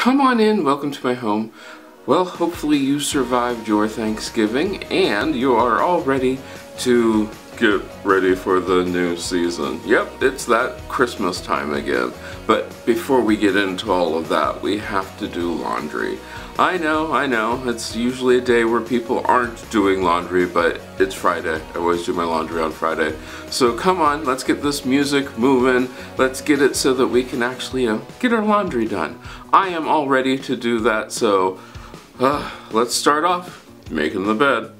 Come on in, welcome to my home. Well, hopefully you survived your Thanksgiving and you are all ready to get ready for the new season. Yep, it's that Christmas time again. But before we get into all of that, we have to do laundry. I know, it's usually a day where people aren't doing laundry, but it's Friday. I always do my laundry on Friday. So come on, let's get this music moving. Let's get it so that we can actually get our laundry done. I am all ready to do that, so let's start off making the bed.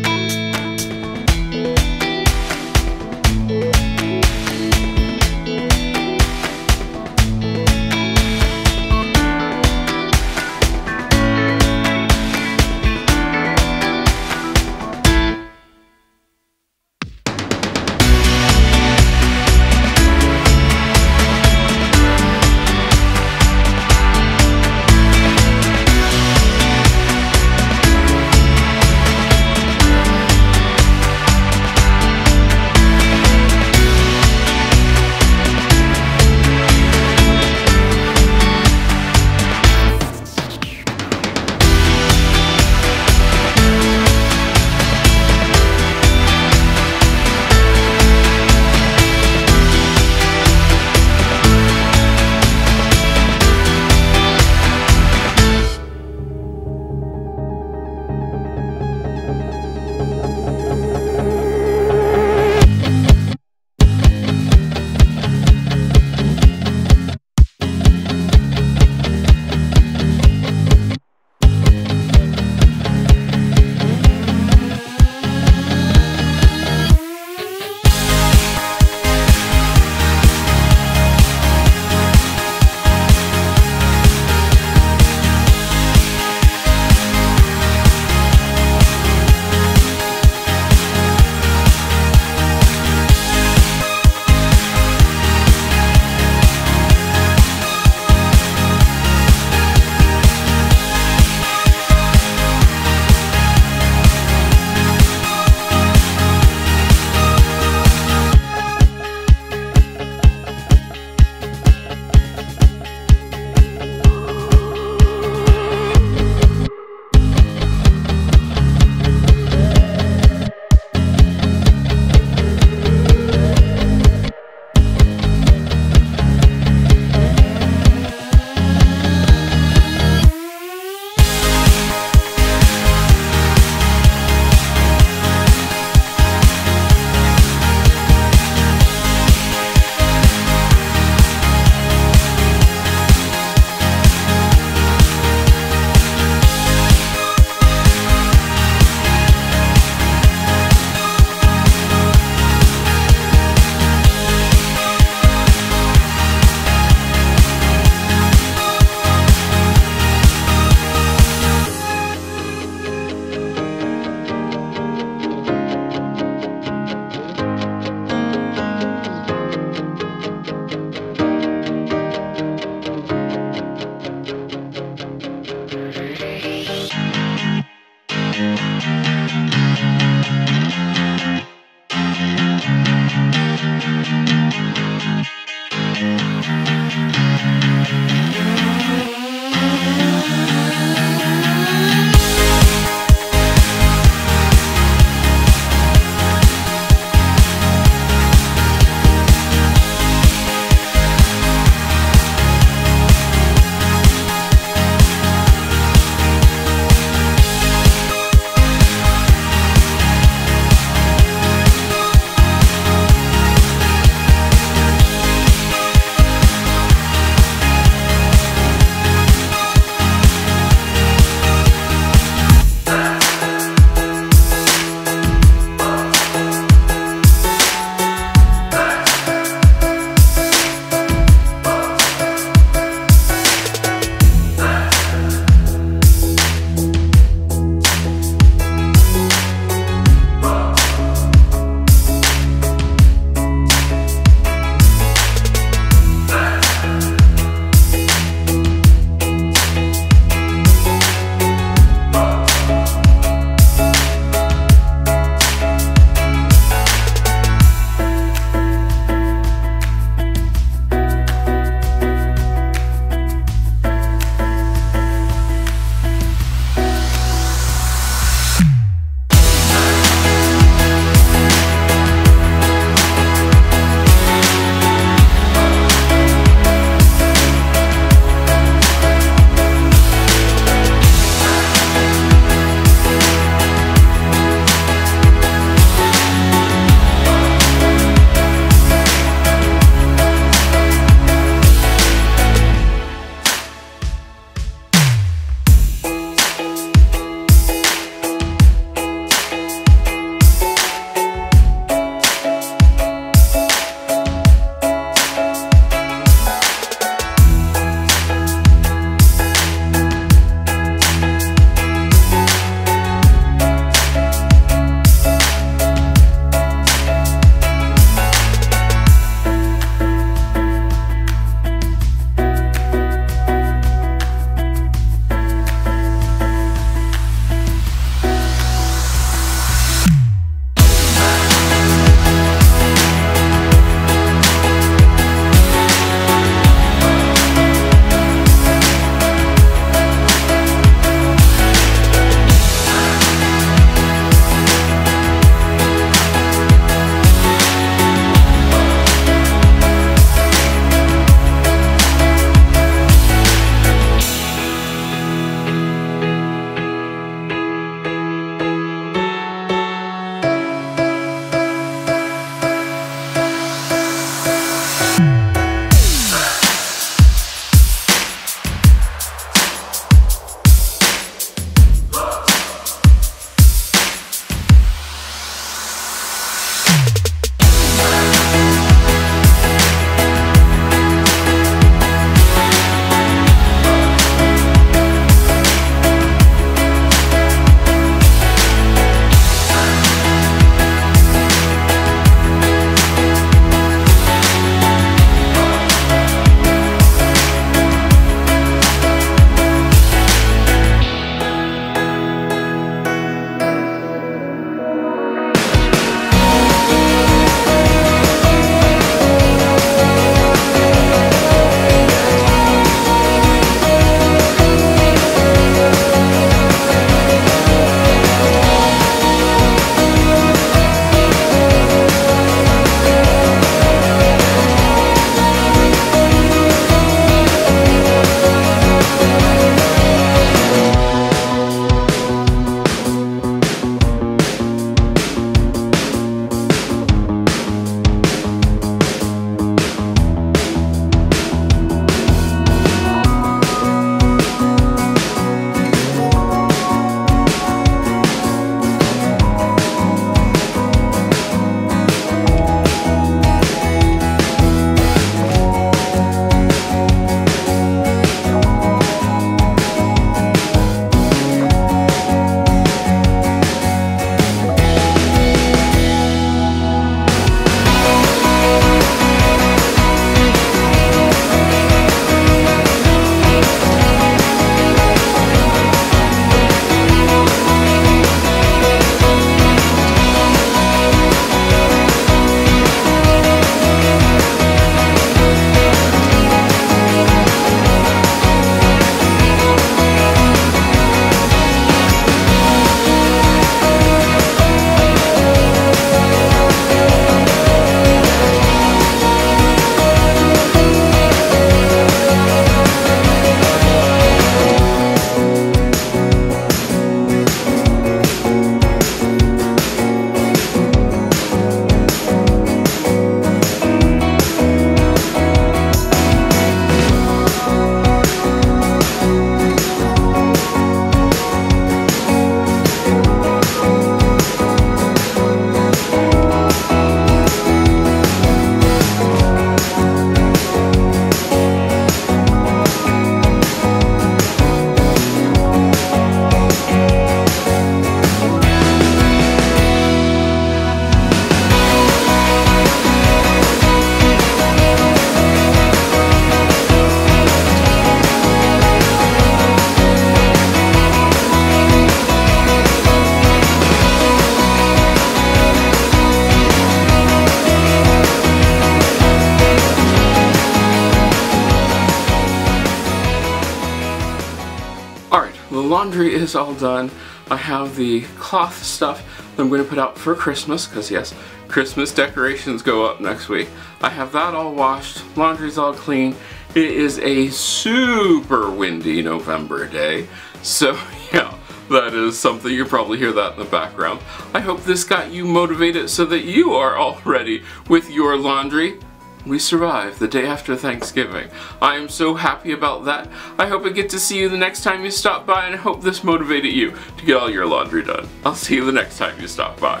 the laundry is all done. I have the cloth stuff that I'm going to put out for Christmas, because yes, Christmas decorations go up next week. I have that all washed, laundry's all clean. It is a super windy November day, so yeah, that is something. You probably hear that in the background. I hope this got you motivated so that you are all ready with your laundry. We survived the day after Thanksgiving. I am so happy about that. I hope I get to see you the next time you stop by, and I hope this motivated you to get all your laundry done. I'll see you the next time you stop by.